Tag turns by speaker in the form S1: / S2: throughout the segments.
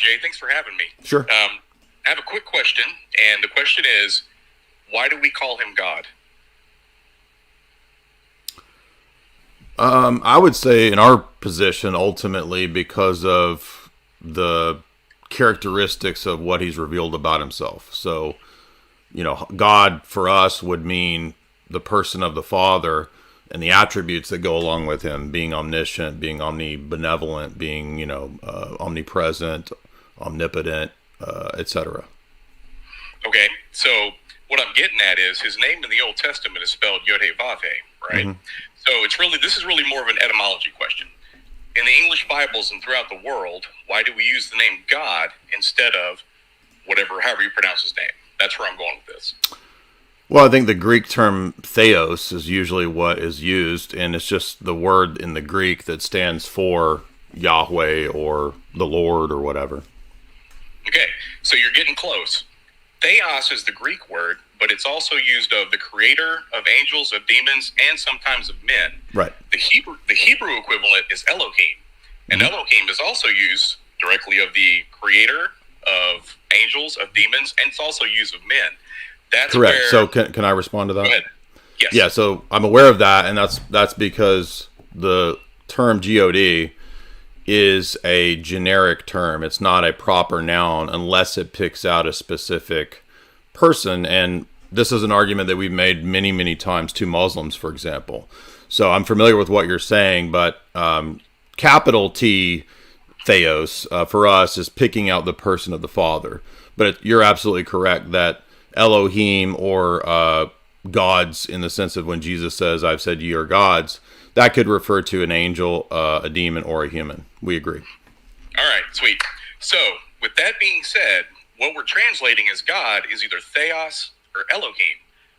S1: Jay. Thanks for having me.
S2: Sure.
S1: I have a quick question, and the question is, why do we call him God?
S2: I would say in our position, ultimately, because of the characteristics of what he's revealed about himself. So, God for us would mean the person of the Father and the attributes that go along with him, being omniscient, being omnibenevolent, being, omnipresent, omnipotent, etc.
S1: Okay, so what I'm getting at is his name in the Old Testament is spelled Yod-Heh-Vav-Heh, right? Mm-hmm. So this is really more of an etymology question. In the English Bibles and throughout the world, why do we use the name God instead of however you pronounce his name? That's where I'm going with this.
S2: Well, I think the Greek term theos is usually what is used, and it's just the word in the Greek that stands for Yahweh or the Lord or whatever.
S1: Okay, so you're getting close. Theos is the Greek word, but it's also used of the creator of angels, of demons, and sometimes of men.
S2: Right.
S1: The Hebrew equivalent is Elohim, and Elohim is also used directly of the creator of angels, of demons, and it's also used of men. That's
S2: correct.
S1: Where,
S2: so can I respond to that?
S1: Go ahead. Yes.
S2: Yeah, so I'm aware of that, and that's because the term God is a generic term. It's not a proper noun unless it picks out a specific person. And this is an argument that we've made many, many times to Muslims, for example. So I'm familiar with what you're saying, but capital T Theos for us is picking out the person of the Father. But you're absolutely correct that Elohim or gods, in the sense of when Jesus says, I've said ye are gods, that could refer to an angel, a demon, or a human. We agree.
S1: All right, sweet. So, with that being said, what we're translating as God is either Theos or Elohim,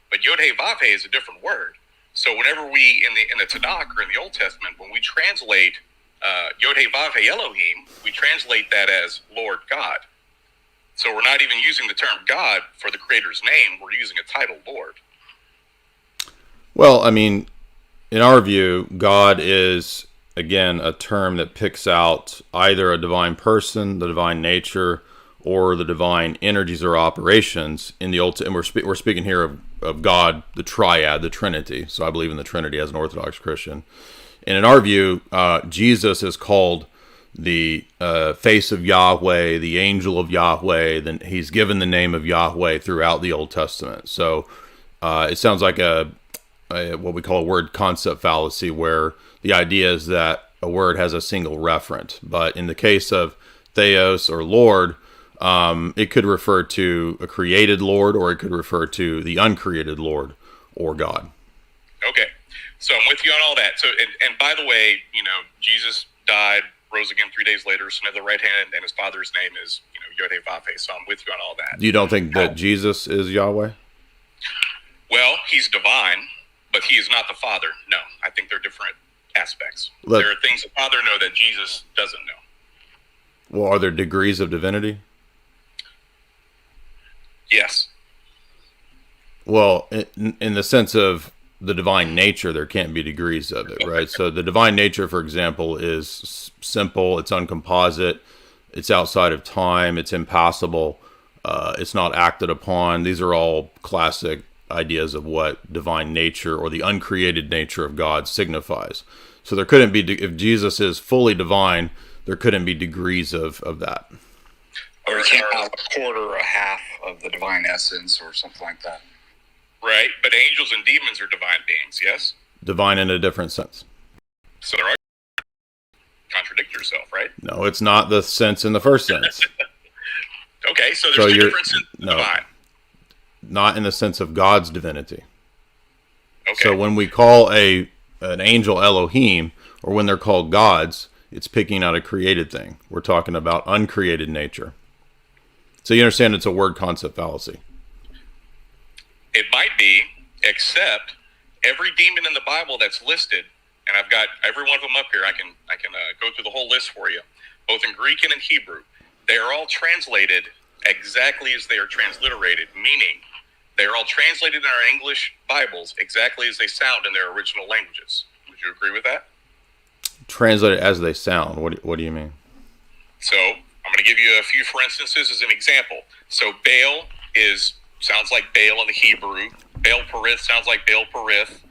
S1: but Yod-Heh-Vav-Heh is a different word. So, whenever we in the Tanakh or in the Old Testament, when we translate Yod-Heh-Vav-Heh Elohim, we translate that as Lord God. So, we're not even using the term God for the Creator's name; we're using a title, Lord.
S2: Well, I mean, in our view, God is, again, a term that picks out either a divine person, the divine nature, or the divine energies or operations in the Old. And we're speaking here of God, the Triad, the Trinity. So I believe in the Trinity as an Orthodox Christian. And in our view, Jesus is called the face of Yahweh, the angel of Yahweh. Then he's given the name of Yahweh throughout the Old Testament. So it sounds like what we call a word concept fallacy, where the idea is that a word has a single referent. But in the case of Theos or Lord, it could refer to a created Lord, or it could refer to the uncreated Lord or God.
S1: Okay, so I'm with you on all that. So, and by the way, Jesus died, rose again 3 days later, sitting at the right hand, and his Father's name is Yod-Heh-Vav-Heh. So I'm with you on all that.
S2: You don't think that Jesus is Yahweh?
S1: Well, he's divine, but he is not the Father. No, I think they're different aspects. There are things the Father knows that Jesus doesn't know.
S2: Well, are there degrees of divinity?
S1: Yes.
S2: Well, in the sense of the divine nature, there can't be degrees of it, right? So the divine nature, for example, is simple, it's uncomposite, it's outside of time, it's impassible, it's not acted upon. These are all classic ideas of what divine nature or the uncreated nature of God signifies. So there couldn't be, if Jesus is fully divine, there couldn't be degrees of that.
S3: Or you can't have a quarter or a half of the divine essence or something like that.
S1: Right, but angels and demons are divine beings, yes?
S2: Divine in a different sense.
S1: So there are contradict yourself, right?
S2: No, it's not the sense in the first sense.
S1: Okay, so there's two differences in divine.
S2: Not in the sense of God's divinity.
S1: Okay.
S2: So when we call an angel Elohim, or when they're called gods, it's picking out a created thing. We're talking about uncreated nature. So you understand it's a word concept fallacy.
S1: It might be, except every demon in the Bible that's listed, and I've got every one of them up here. I can go through the whole list for you, both in Greek and in Hebrew. They are all translated exactly as they are transliterated, meaning they are all translated in our English Bibles exactly as they sound in their original languages. Would you agree with that?
S2: Translated as they sound. What do you mean?
S1: So I'm going to give you a few for instances as an example. So Baal sounds like Baal in the Hebrew. Baal Perith sounds like Baal Perith.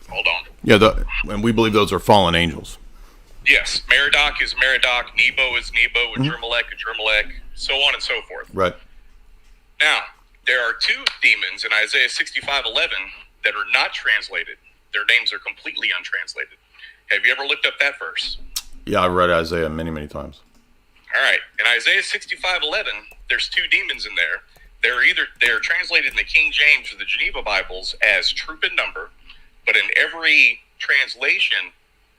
S1: Hold on.
S2: Yeah, and we believe those are fallen angels.
S1: Yes, Merodach is Merodach, Nebo is Nebo, and Adremelech, so on and so forth.
S2: Right.
S1: Now, there are two demons in Isaiah 65:11 that are not translated. Their names are completely untranslated. Have you ever looked up that verse?
S2: Yeah, I've read Isaiah many, many times.
S1: All right. In Isaiah 65:11, there's two demons in there. They're translated in the King James or the Geneva Bibles as troop and number, but in every translation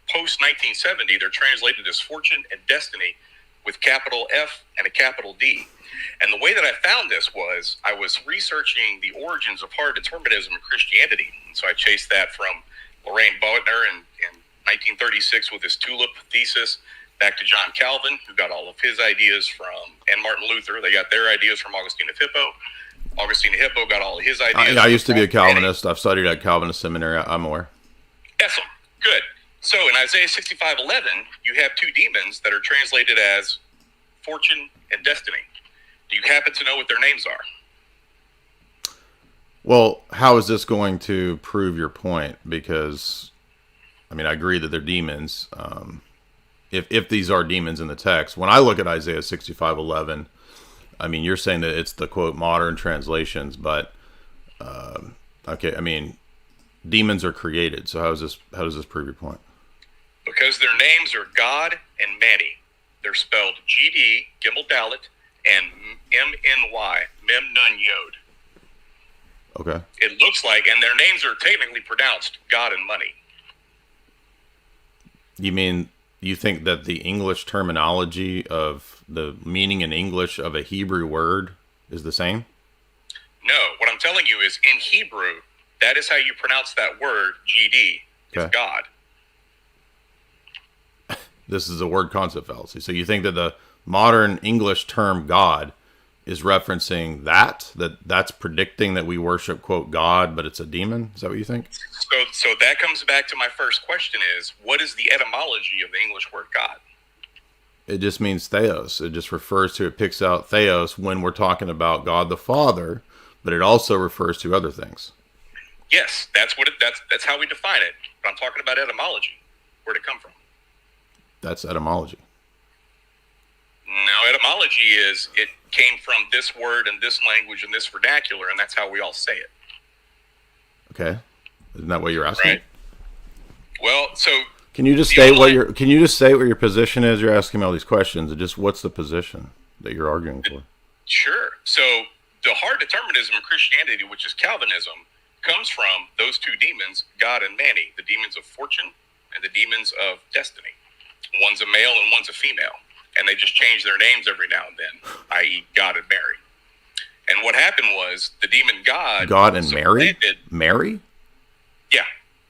S1: post 1970, they're translated as fortune and destiny with capital F and a capital D. And the way that I found this was I was researching the origins of hard determinism in Christianity. So I chased that from Lorraine Bodner in 1936 with his tulip thesis, back to John Calvin, who got all of his ideas from, and Martin Luther. They got their ideas from Augustine of Hippo. Augustine of Hippo got all of his ideas.
S2: I used to be a Calvinist. I've studied at Calvinist seminary. I'm aware.
S1: Excellent. Good. So in Isaiah 65:11, you have two demons that are translated as fortune and destiny. Do you happen to know what their names are?
S2: Well, how is this going to prove your point? Because, I mean, I agree that they're demons. If these are demons in the text, when I look at Isaiah 65:11, I mean, you're saying that it's the quote modern translations, but okay, I mean, demons are created. So how does this prove your point?
S1: Because their names are God and Many. They're spelled GD, Gimel Dalet, and MNY, Mem Nun Yod.
S2: Okay.
S1: It looks like, and their names are technically pronounced God and Money.
S2: You think that the English terminology of the meaning in English of a Hebrew word is the same?
S1: No, what I'm telling you is in Hebrew, that is how you pronounce that word, GD, is God.
S2: This is a word concept fallacy. So you think that the modern English term God is referencing that's predicting that we worship, quote, God, but it's a demon? Is that what you think?
S1: So that comes back to my first question is, what is the etymology of the English word God?
S2: It just means theos. It just it picks out theos when we're talking about God the Father, but it also refers to other things.
S1: Yes, that's how we define it. But I'm talking about etymology. Where'd it come from?
S2: That's etymology.
S1: No, etymology is it came from this word and this language and this vernacular, and that's how we all say it.
S2: Okay, isn't that what you're asking?
S1: Right. Well, so
S2: can you just state what your position is? You're asking me all these questions, and just what's the position that you're arguing for?
S1: Sure. So the hard determinism of Christianity, which is Calvinism, comes from those two demons, God and Many, the demons of fortune and the demons of destiny. One's a male and one's a female. And they just change their names every now and then, i.e. God and Mary. And what happened was the demon God
S2: and Mary? Mary?
S1: Yeah.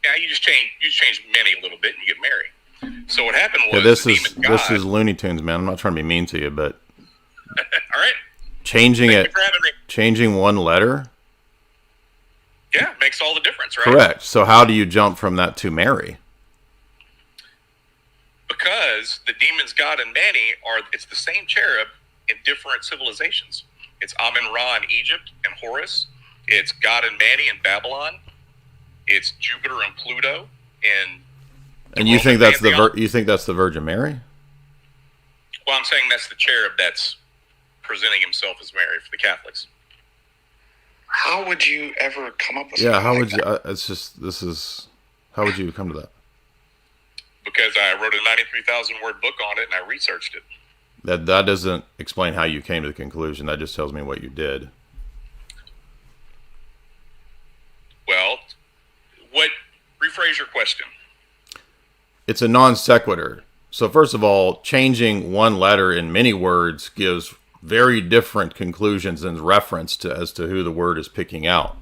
S1: Yeah, you just change Many a little bit and you get Mary. So what happened was
S2: this is Looney Tunes, man. I'm not trying to be mean to you, but
S1: all right.
S2: Changing one letter?
S1: Yeah, it makes all the difference, right?
S2: Correct. So how do you jump from that to Mary?
S1: Because the demons God and Many it's the same cherub in different civilizations. It's Amun-Ra in Egypt and Horus. It's God and Many in Babylon. It's Jupiter and Pluto in.
S2: And you think that's the Virgin Mary?
S1: Well, I'm saying that's the cherub that's presenting himself as Mary for the Catholics.
S3: How would you ever come up with?
S2: Yeah, how would you? How would you come to that?
S1: Because I wrote a 93,000 word book on it and I researched it.
S2: That doesn't explain how you came to the conclusion. That just tells me what you did.
S1: Well, rephrase your question.
S2: It's a non sequitur. So first of all, changing one letter in many words gives very different conclusions and reference as to who the word is picking out.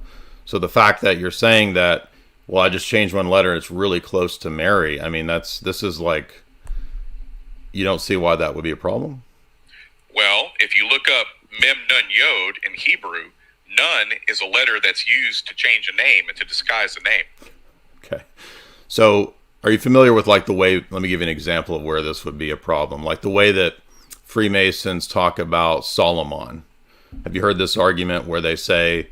S2: So the fact that you're saying that, well, I just changed one letter and it's really close to Mary. I mean, this is like, you don't see why that would be a problem?
S1: Well, if you look up Mem Nun Yod in Hebrew, Nun is a letter that's used to change a name and to disguise a name.
S2: Okay. So Are you familiar with like the way, let me give you an example of where this would be a problem. Like the way that Freemasons talk about Solomon. Have you heard this argument where they say,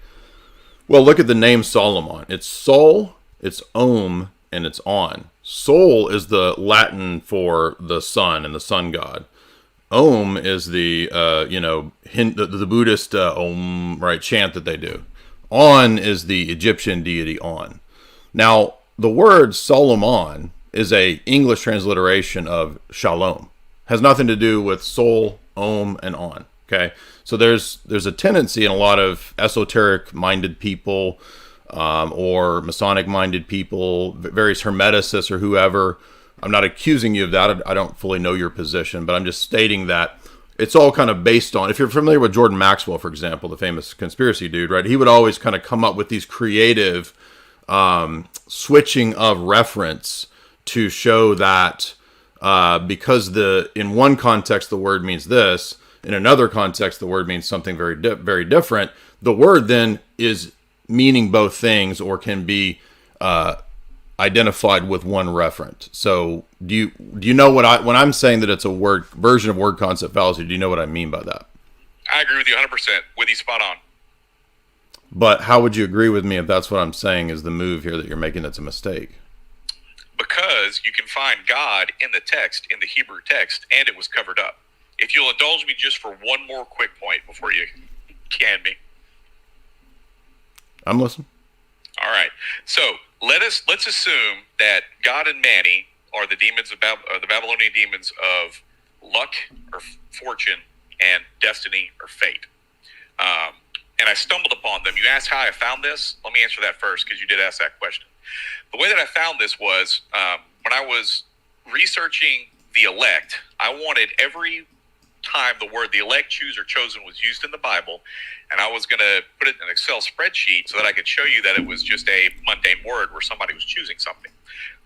S2: well, look at the name Solomon. It's Sol, it's Om, and it's On. Sol is the Latin for the sun and the sun god. Om is the, the Buddhist Om, right, chant that they do. On is the Egyptian deity On. Now, the word Solomon is a English transliteration of Shalom. Has nothing to do with Sol, Om, and On. Okay, so there's a tendency in a lot of esoteric-minded people or Masonic-minded people, various Hermeticists or whoever. I'm not accusing you of that. I don't fully know your position, but I'm just stating that it's all kind of based on, if you're familiar with Jordan Maxwell, for example, the famous conspiracy dude, right? He would always kind of come up with these creative switching of reference to show that because in one context the word means this, in another context the word means something very very different. The word then is meaning both things or can be identified with one referent. So do you know when I'm saying that it's a version of word concept fallacy, do you know what I mean by that?
S1: I agree with you 100%. With you spot on.
S2: But how would you agree with me if that's what I'm saying is the move here that you're making that's a mistake?
S1: Because you can find God in the text, in the Hebrew text, and it was covered up. If you'll indulge me just for one more quick point before you can me.
S2: I'm listening.
S1: All right. So let's assume that God and Mani are the demons of the Babylonian demons of luck or fortune and destiny or fate. And I stumbled upon them. You asked how I found this. Let me answer that first because you did ask that question. The way that I found this was when I was researching the elect, I wanted every time the word the elect, choose, or chosen was used in the Bible, and I was going to put it in an Excel spreadsheet so that I could show you that it was just a mundane word where somebody was choosing something.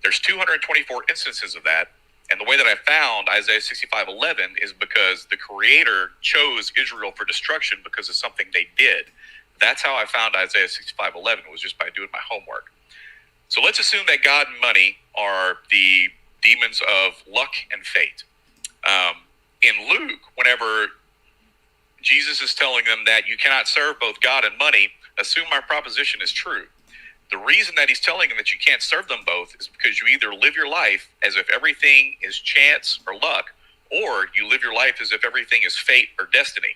S1: There's 224 instances of that, and the way that I found Isaiah 65:11 is because the Creator chose Israel for destruction because of something they did. That's how I found Isaiah 65:11, was just by doing my homework. So let's assume that God and money are the demons of luck and fate. In Luke, whenever Jesus is telling them that you cannot serve both God and money, assume my proposition is true. The reason that he's telling them that you can't serve them both is because you either live your life as if everything is chance or luck, or you live your life as if everything is fate or destiny.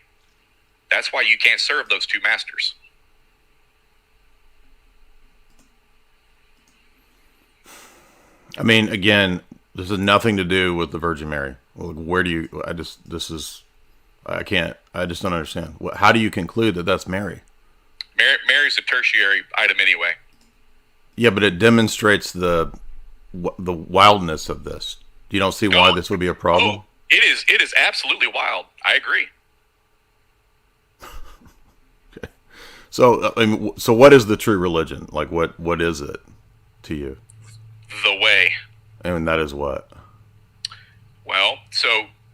S1: That's why you can't serve those two masters.
S2: I mean, again, this has nothing to do with the Virgin Mary. Where do you, I just don't understand. How do you conclude that that's Mary?
S1: Mary's a tertiary item anyway.
S2: Yeah, but it demonstrates the wildness of this. You don't see why this would be a problem?
S1: It is absolutely wild. I agree.
S2: Okay. So, so what is the true religion? Like, what is it to you?
S1: The way.
S2: And that is what?
S1: Well,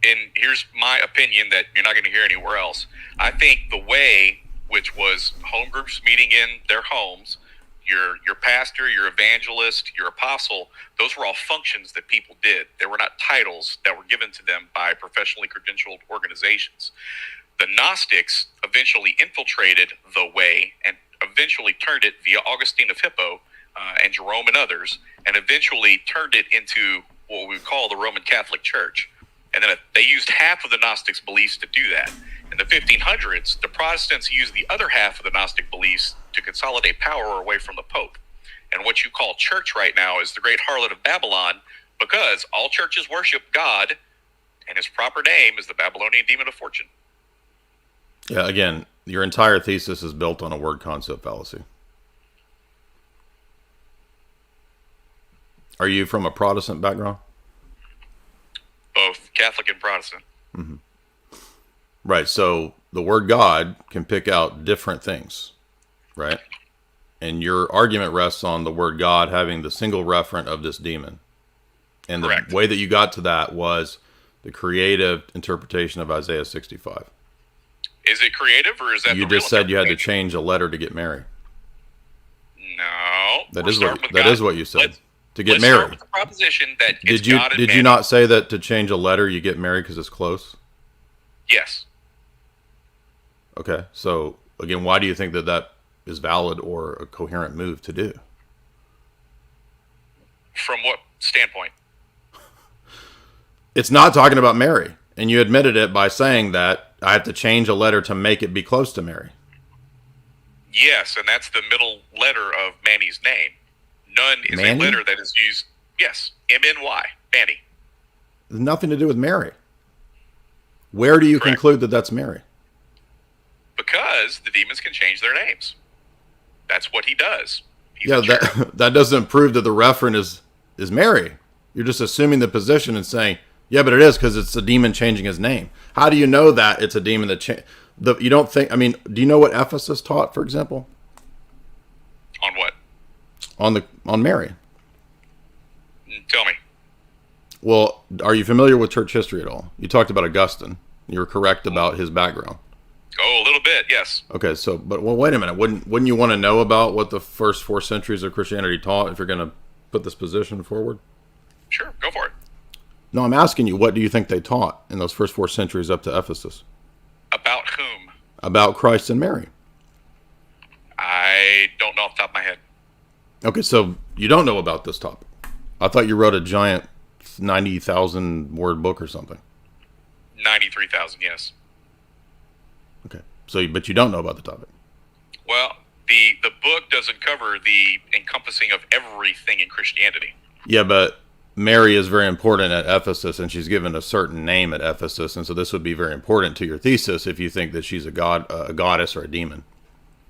S1: here's my opinion that you're not going to hear anywhere else. I think the way, which was home groups meeting in their homes, your pastor, your evangelist, your apostle, those were all functions that people did. They were not titles that were given to them by professionally credentialed organizations. The Gnostics eventually infiltrated the way and eventually turned it via Augustine of Hippo and Jerome and others, and eventually turned it into what we call the Roman Catholic Church. And then they used half of the Gnostics' beliefs to do that. In the 1500s, the Protestants used the other half of the Gnostic beliefs to consolidate power away from the Pope. And what you call church right now is the great harlot of Babylon, because all churches worship God, and his proper name is the Babylonian demon of fortune.
S2: Yeah, again, your entire thesis is built on a word concept fallacy. Are you from a Protestant background?
S1: Both Catholic and Protestant.
S2: Mm-hmm. Right, so the word God can pick out different things, right? And your argument rests on the word God having the single referent of this demon. And
S1: Correct.
S2: The way that you got to that was the creative interpretation of Isaiah 65.
S1: Is it creative, or is that
S2: you just said you had to change a letter to get married?
S1: No.
S2: That is what you said. to get
S1: Let's start
S2: married.
S1: with the proposition that it's
S2: Did you
S1: God and
S2: did you
S1: Manny.
S2: not say that to change a letter you get married because it's close?
S1: Yes.
S2: Okay, so again, why do you think that that is valid or a coherent move to do?
S1: From what standpoint?
S2: It's not talking about Mary, and you admitted it by saying that I have to change a letter to make it be close to Mary.
S1: Yes, and that's the middle letter of Manny's name. None is
S2: Manny?
S1: a letter that is used. Yes, M-N-Y, Manny.
S2: There's nothing to do with Mary. Where do you
S1: Correct.
S2: conclude that that's Mary?
S1: Because the demons can change their names. That's what he does. He's
S2: Yeah,
S1: a cherub.
S2: that doesn't prove that the referent is Mary. You're just assuming the position and saying, yeah, but it is because it's a demon changing his name. How do you know that it's a demon that you don't think? I mean, do you know what Ephesus taught, for example,
S1: On what?
S2: on Mary?
S1: Tell me.
S2: Well, are you familiar with church history at all? You talked about Augustine. You were correct about his background.
S1: Oh, a little bit, yes.
S2: Okay, so well, wait a minute. Wouldn't you want to know about what the first 4 centuries of Christianity taught if you're going to put this position forward?
S1: Sure, go for it.
S2: No, I'm asking you, what do you think they taught in those first 4 centuries up to Ephesus
S1: About whom?
S2: about Christ and Mary?
S1: I don't know off the top of my head.
S2: Okay, so you don't know about this topic. I thought you wrote a giant 90,000 word book or something.
S1: 93,000, yes.
S2: Okay, so but you don't know about the topic.
S1: Well, the book doesn't cover the encompassing of everything in Christianity.
S2: Yeah, but Mary is very important at Ephesus, and she's given a certain name at Ephesus, and so this would be very important to your thesis if you think that she's a goddess, or a demon.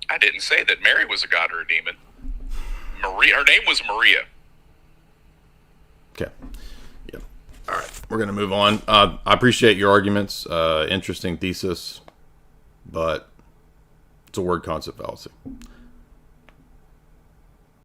S1: I didn't say that Mary was a god or a demon. Maria, her name was Maria.
S2: Okay. Yeah. All right. We're going to move on. I appreciate your arguments. Interesting thesis, but it's a word concept fallacy.